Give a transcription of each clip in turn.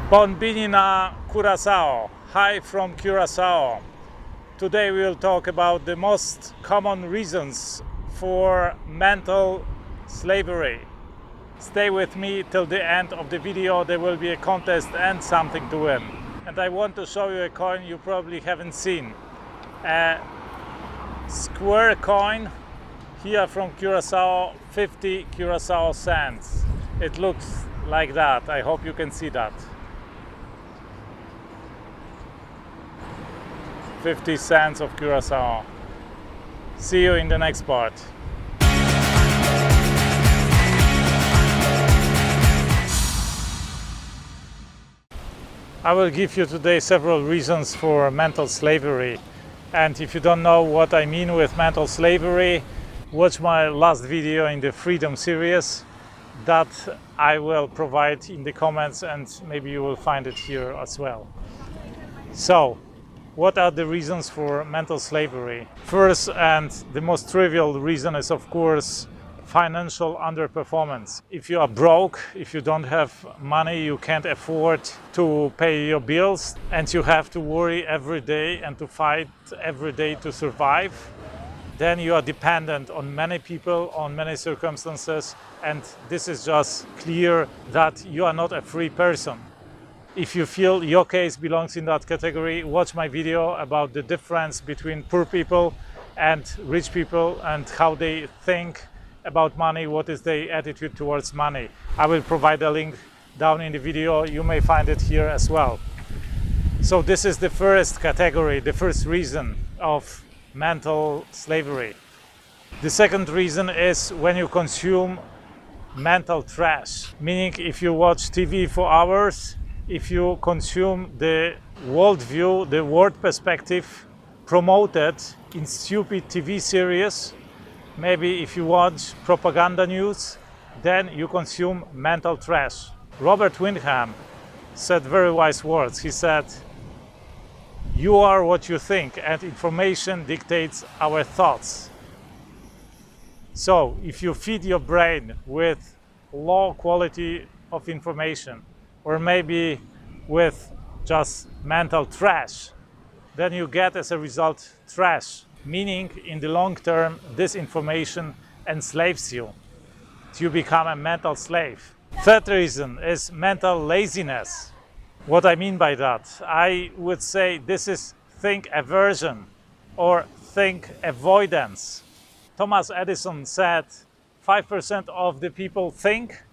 Bonbini na Curaçao. Hi from Curaçao. Today we will talk about the most common reasons for mental slavery. Stay with me till the end of the video. There will be a contest and something to win. And I want to show you a coin you probably haven't seen. A square coin here from Curaçao, 50 Curaçao cents. It looks like that. I hope you can see that. 50 cents of Curaçao. See you in the next part. I will give you today several reasons for mental slavery. And if you don't know what I mean with mental slavery, watch my last video in the Freedom series that I will provide in the comments, and maybe you will find it here as well. So, what are the reasons for mental slavery? First, and the most trivial reason, is of course financial underperformance. If you are broke, if you don't have money, you can't afford to pay your bills, and you have to worry every day and to fight every day to survive, then you are dependent on many people, on many circumstances, and this is just clear that you are not a free person. If you feel your case belongs in that category, watch my video about the difference between poor people and rich people and how they think about money, what is their attitude towards money. I will provide a link down in the video. You may find it here as well. So this is the first category, the first reason of mental slavery. The second reason is when you consume mental trash, meaning if you watch TV for hours, if you consume the worldview, the world perspective promoted in stupid TV series, maybe if you watch propaganda news, then you consume mental trash. Robert Windham said very wise words. He said, "You are what you think, and information dictates our thoughts." So if you feed your brain with low quality of information, or maybe with just mental trash, then you get as a result trash, meaning in the long term this information enslaves you. You become a mental slave. Third reason is mental laziness. What I mean by that? I would say this is think aversion or think avoidance. Thomas Edison said 5% of the people think,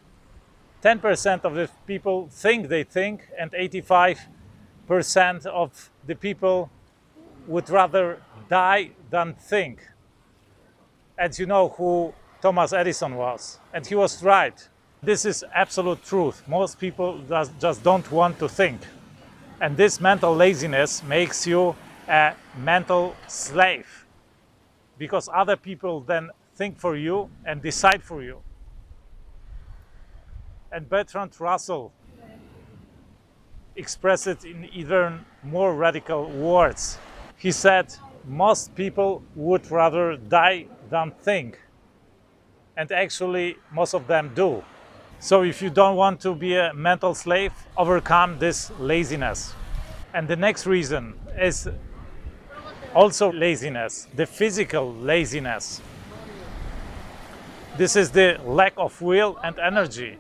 10% of the people think they think, and 85% of the people would rather die than think. And you know who Thomas Edison was, and he was right. This is absolute truth. Most people just don't want to think. And this mental laziness makes you a mental slave, because other people then think for you and decide for you. And Bertrand expressed it in even more radical words. He said, most people would rather die than think. And actually, most of them do. So if you don't want to be a mental slave, overcome this laziness. And the next reason is also laziness, the physical laziness. This is the lack of will and energy.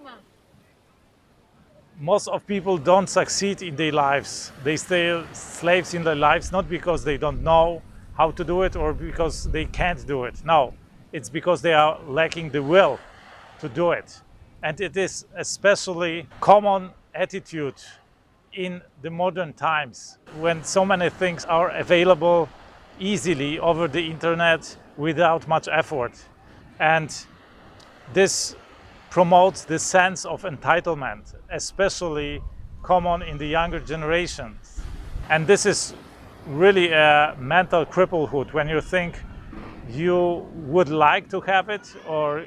Most of people don't succeed in their lives. They stay slaves in their lives, not because they don't know how to do it or because they can't do it. No, it's because they are lacking the will to do it. And it is especially common attitude in the modern times, when so many things are available easily over the internet without much effort. And this promotes the sense of entitlement, especially common in the younger generations. And this is really a mental cripplehood, when you think you would like to have it or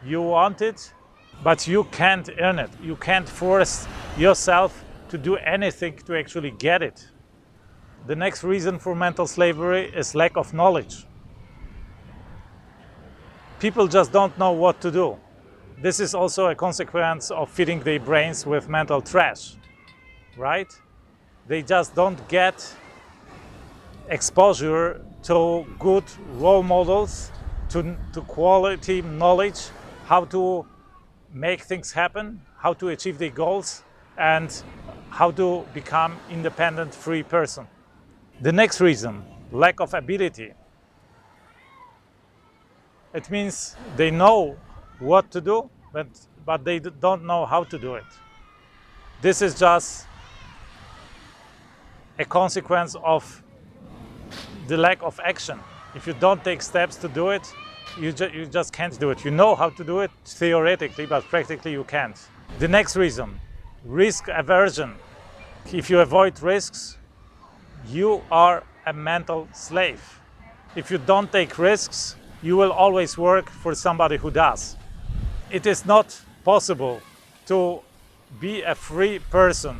you want it, but you can't earn it. You can't force yourself to do anything to actually get it. The next reason for mental slavery is lack of knowledge. People just don't know what to do. This is also a consequence of feeding their brains with mental trash, right? They just don't get exposure to good role models, to quality knowledge, how to make things happen, how to achieve their goals, and how to become independent, free person. The next reason, lack of ability. It means they know what to do, but they don't know how to do it. This is just a consequence of the lack of action. If you don't take steps to do it, you just can't do it. You know how to do it theoretically, but practically you can't. The next reason, risk aversion. If you avoid risks, you are a mental slave. If you don't take risks, you will always work for somebody who does. It is not possible to be a free person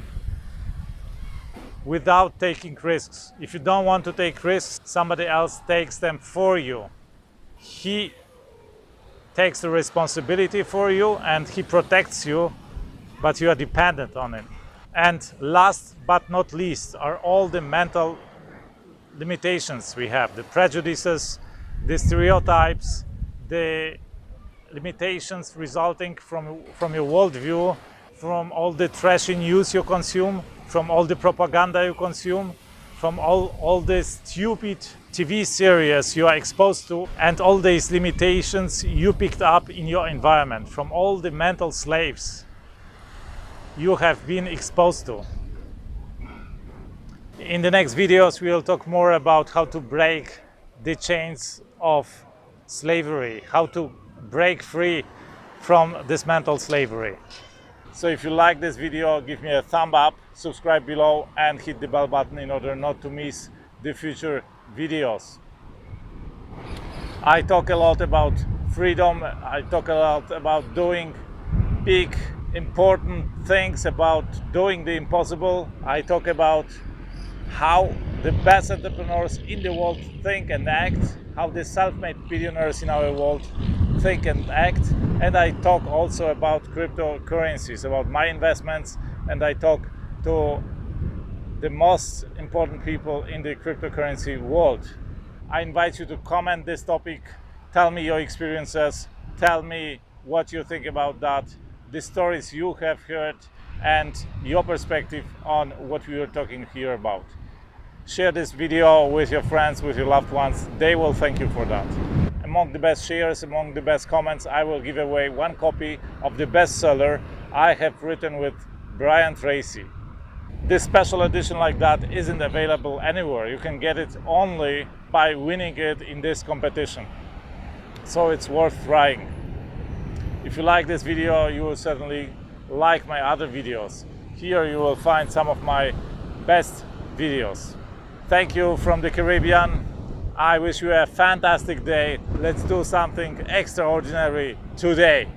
without taking risks. If you don't want to take risks, somebody else takes them for you. He takes the responsibility for you and he protects you, but you are dependent on him. And last but not least are all the mental limitations we have, the prejudices, the stereotypes, the limitations resulting from your worldview, from all the trashy news you consume, from all the propaganda you consume, from all the stupid TV series you are exposed to, and all these limitations you picked up in your environment, from all the mental slaves you have been exposed to. In the next videos, we will talk more about how to break the chains of slavery, how to break free from this mental slavery. So if you like this video, give me a thumb up, subscribe below and hit the bell button in order not to miss the future videos. I talk a lot about freedom, I talk a lot about doing big, important things, about doing the impossible. I talk about how the best entrepreneurs in the world think and act, how the self-made billionaires in our world think and act, and I talk also about cryptocurrencies, about my investments, and I talk to the most important people in the cryptocurrency world. I invite you to comment this topic, tell me your experiences, tell me what you think about that, the stories you have heard, and your perspective on what we are talking here about. Share this video with your friends, with your loved ones. They will thank you for that. Among the best shares, among the best comments, I will give away one copy of the bestseller I have written with Brian Tracy. This special edition like that isn't available anywhere. You can get it only by winning it in this competition. So it's worth trying. If you like this video, you will certainly like my other videos. Here you will find some of my best videos. Thank you from the Caribbean. I wish you a fantastic day. Let's do something extraordinary today.